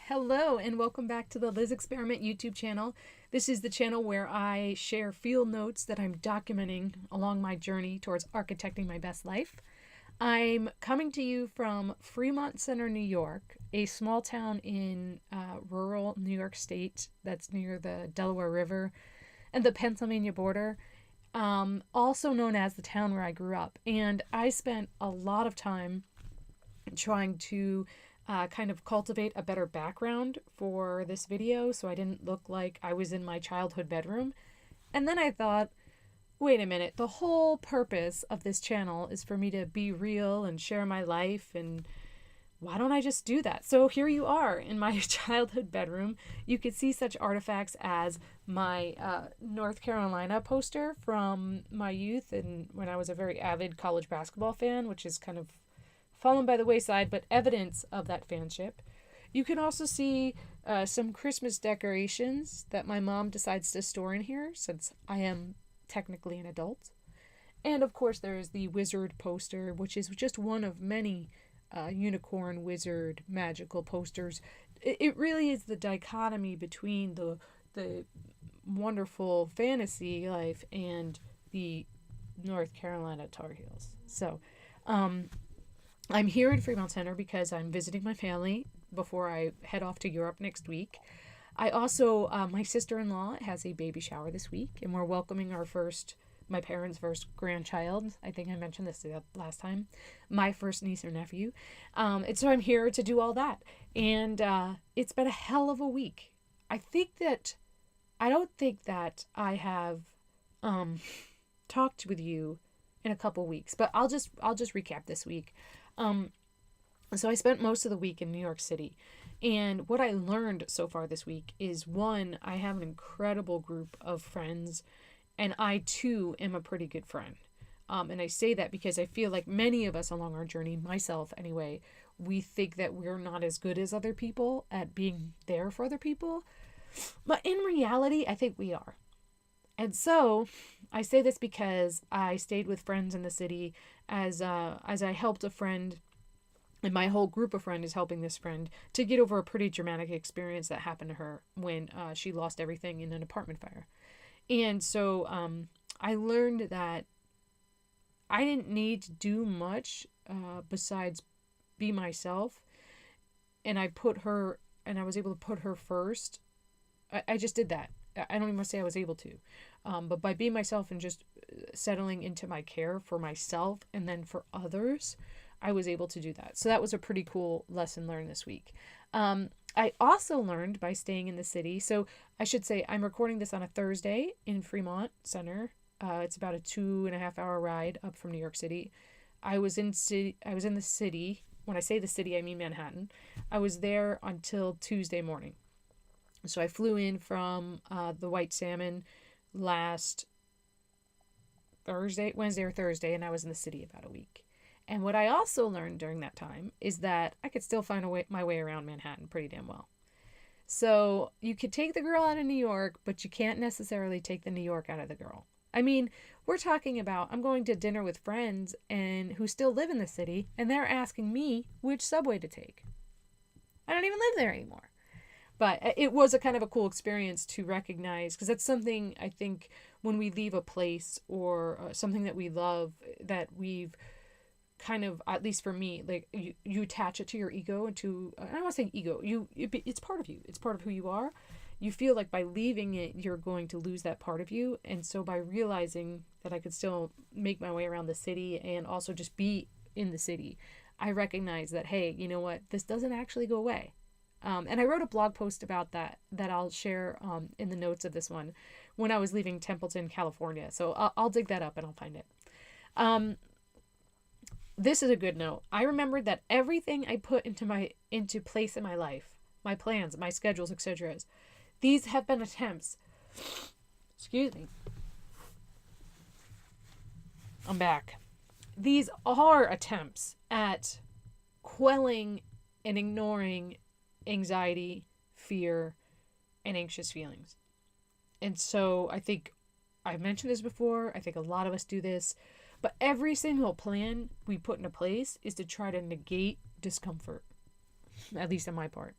Hello and welcome back to the Liz Experiment YouTube channel. This is the channel where I share field notes that I'm documenting along my journey towards architecting my best life. I'm coming to you from Fremont Center, New York, a small town in rural New York State that's near the Delaware River and the Pennsylvania border, also known as the town where I grew up. And I spent a lot of time trying to kind of cultivate a better background for this video so I didn't look like I was in my childhood bedroom. And then I thought, wait a minute, the whole purpose of this channel is for me to be real and share my life, and why don't I just do that? So here you are in my childhood bedroom. You could see such artifacts as my North Carolina poster from my youth and when I was a very avid college basketball fan, which is kind of fallen by the wayside, but evidence of that fanship. You can also see some Christmas decorations that my mom decides to store in here since I am technically an adult. And of course there's the wizard poster, which is just one of many unicorn, wizard, magical posters. It really is the dichotomy between the wonderful fantasy life and the North Carolina Tar Heels. So, I'm here in Fremont Center because I'm visiting my family before I head off to Europe next week. I also, my sister-in-law has a baby shower this week, and we're welcoming my parents' first grandchild. I think I mentioned this last time. My first niece or nephew. And so I'm here to do all that. And it's been a hell of a week. I don't think that I have talked with you in a couple weeks, but I'll just recap this week. So I spent most of the week in New York City, and what I learned so far this week is, one, I have an incredible group of friends, and I too am a pretty good friend. And I say that because I feel like many of us along our journey, myself anyway, we think that we're not as good as other people at being there for other people, but in reality, I think we are. And so I say this because I stayed with friends in the city as I helped a friend, and my whole group of friends is helping this friend to get over a pretty dramatic experience that happened to her when she lost everything in an apartment fire. And so I learned that I didn't need to do much besides be myself, and I was able to put her first. I just did that. I don't even want to say I was able to. But by being myself and just settling into my care for myself and then for others, I was able to do that. So that was a pretty cool lesson learned this week. I also learned by staying in the city. So I should say I'm recording this on a Thursday in Fremont Center. It's about a 2.5 hour ride up from New York City. I was in the city. When I say the city, I mean Manhattan. I was there until Tuesday morning. So I flew in from the White Salmon last Wednesday or Thursday, and I was in the city about a week. And what I also learned during that time is that I could still find my way around Manhattan pretty damn well. So you could take the girl out of New York, but you can't necessarily take the New York out of the girl. I mean, we're talking about I'm going to dinner with friends and who still live in the city, and they're asking me which subway to take. I don't even live there anymore. But it was a kind of a cool experience to recognize, because that's something I think when we leave a place or something that we love, that we've kind of, at least for me, like you attach it to your ego and to, I don't want to say ego, it's part of you. It's part of who you are. You feel like by leaving it, you're going to lose that part of you. And so by realizing that I could still make my way around the city and also just be in the city, I recognize that, hey, you know what, this doesn't actually go away. And I wrote a blog post about that I'll share in the notes of this one when I was leaving Templeton, California. So I'll dig that up and I'll find it. This is a good note. I remembered that everything I put into place in my life, my plans, my schedules, etc., these have been attempts. Excuse me. I'm back. These are attempts at quelling and ignoring anxiety, fear, and anxious feelings. And so I think I've mentioned this before. I think a lot of us do this. But every single plan we put into place is to try to negate discomfort, at least on my part.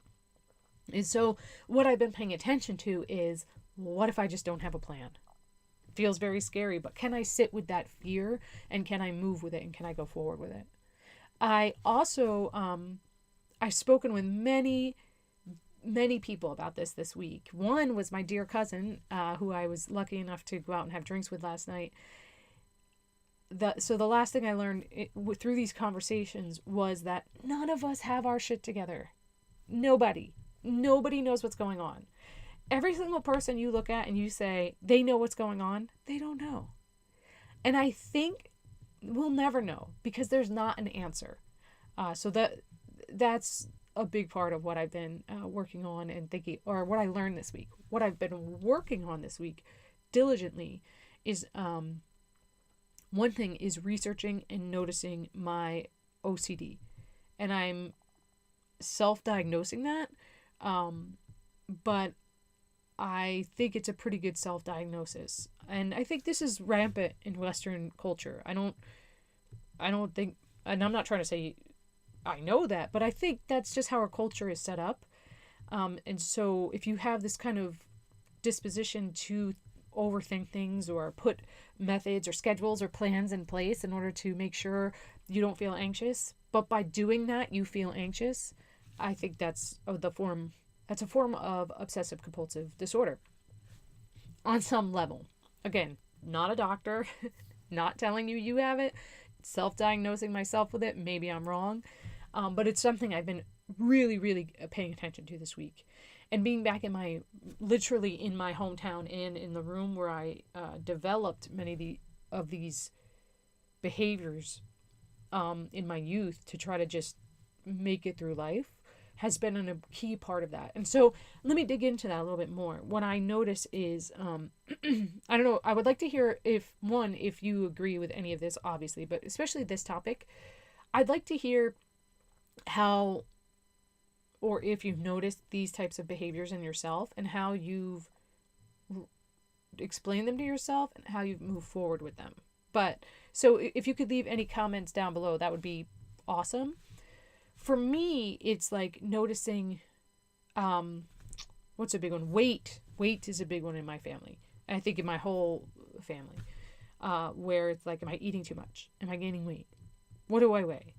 And so what I've been paying attention to is, what if I just don't have a plan? Feels very scary, but can I sit with that fear, and can I move with it, and can I go forward with it? I also, I've spoken with many people about this week. One was my dear cousin, who I was lucky enough to go out and have drinks with last night. So the last thing I learned through these conversations was that none of us have our shit together. Nobody knows what's going on. Every single person you look at and you say they know what's going on, they don't know. And I think we'll never know, because there's not an answer. So that's a big part of what I've been working on and thinking, or what I learned this week. What I've been working on this week diligently is, one thing is researching and noticing my OCD. And I'm self-diagnosing that. But I think it's a pretty good self-diagnosis. And I think this is rampant in Western culture. I don't think, and I'm not trying to say I know that, but I think that's just how our culture is set up. And so if you have this kind of disposition to overthink things, or put methods or schedules or plans in place in order to make sure you don't feel anxious, but by doing that you feel anxious, I think that's a form of obsessive compulsive disorder on some level. Again, not a doctor, not telling you have it, self-diagnosing myself with it. Maybe I'm wrong, but it's something I've been really paying attention to this week. And being back literally in my hometown, and in the room where I developed many of these behaviors in my youth to try to just make it through life, has been a key part of that. And so let me dig into that a little bit more. What I notice is, I don't know, I would like to hear if you agree with any of this, obviously, but especially this topic. I'd like to hear how, or if you've noticed these types of behaviors in yourself, and how you've explained them to yourself, and how you've moved forward with them. But so if you could leave any comments down below, that would be awesome. For me, it's like noticing, what's a big one? Weight. Weight is a big one in my family. And I think in my whole family, where it's like, am I eating too much? Am I gaining weight? What do I weigh?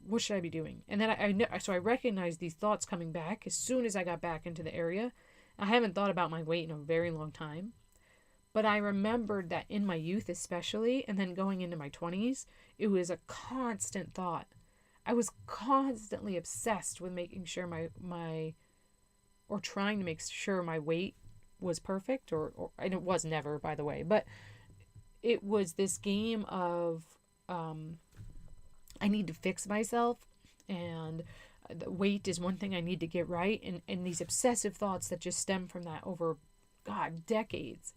What should I be doing? And then I recognized these thoughts coming back as soon as I got back into the area. I haven't thought about my weight in a very long time. But I remembered that in my youth especially, and then going into my 20s, it was a constant thought. I was constantly obsessed with making sure or trying to make sure my weight was perfect, and it was never, by the way, but it was this game of, I need to fix myself, and the weight is one thing I need to get right, and these obsessive thoughts that just stem from that over, decades.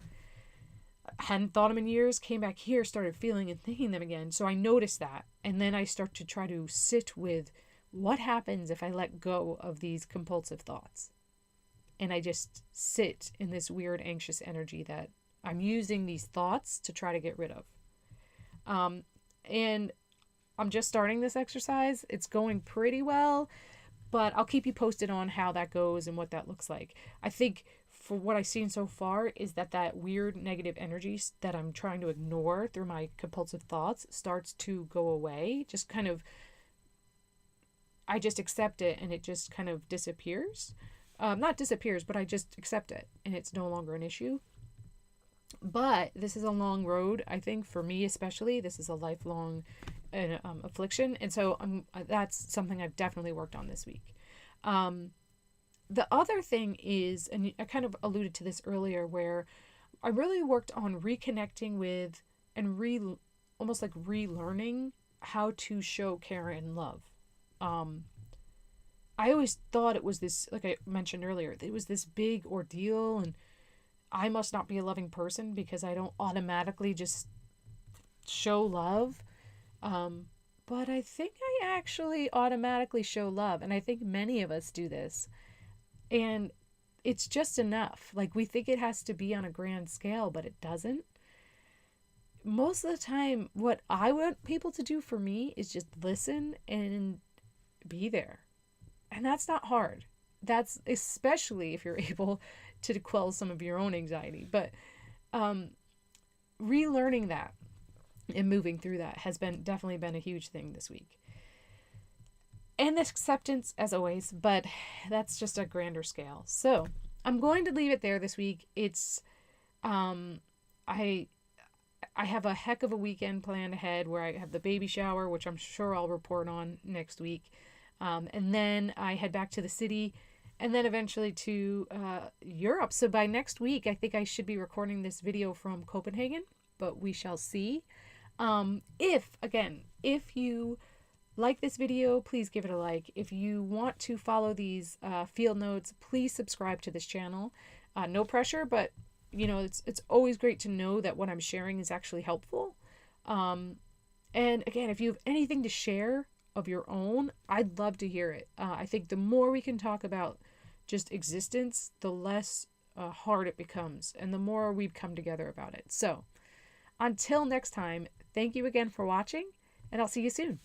Hadn't thought them in years, came back here, started feeling and thinking them again. So I noticed that. And then I start to try to sit with what happens if I let go of these compulsive thoughts. And I just sit in this weird anxious energy that I'm using these thoughts to try to get rid of. And I'm just starting this exercise. It's going pretty well, but I'll keep you posted on how that goes and what that looks like. I think for what I've seen so far is that weird negative energy that I'm trying to ignore through my compulsive thoughts starts to go away. Just kind of, I just accept it, and it just kind of disappears. Not disappears, but I just accept it, and it's no longer an issue. But this is a long road, I think, for me especially. This is a lifelong affliction, and so that's something I've definitely worked on this week. The other thing is, and I kind of alluded to this earlier, where I really worked on reconnecting with and almost like relearning how to show care and love. I always thought it was this, like I mentioned earlier, it was this big ordeal, and I must not be a loving person because I don't automatically just show love. But I think I actually automatically show love, and I think many of us do this. And it's just enough. Like, we think it has to be on a grand scale, but it doesn't. Most of the time, what I want people to do for me is just listen and be there. And that's not hard. that's especially if you're able to quell some of your own anxiety. But relearning that and moving through that has definitely been a huge thing this week. And this acceptance, as always, but that's just a grander scale. So I'm going to leave it there this week. It's I have a heck of a weekend planned ahead where I have the baby shower, which I'm sure I'll report on next week. And then I head back to the city and then eventually to Europe. So by next week, I think I should be recording this video from Copenhagen, but we shall see. If you like this video, please give it a like. If you want to follow these field notes, please subscribe to this channel. No pressure, but it's always great to know that what I'm sharing is actually helpful. And again, if you have anything to share of your own, I'd love to hear it. I think the more we can talk about just existence, the less hard it becomes, and the more we come together about it. So until next time, thank you again for watching, and I'll see you soon.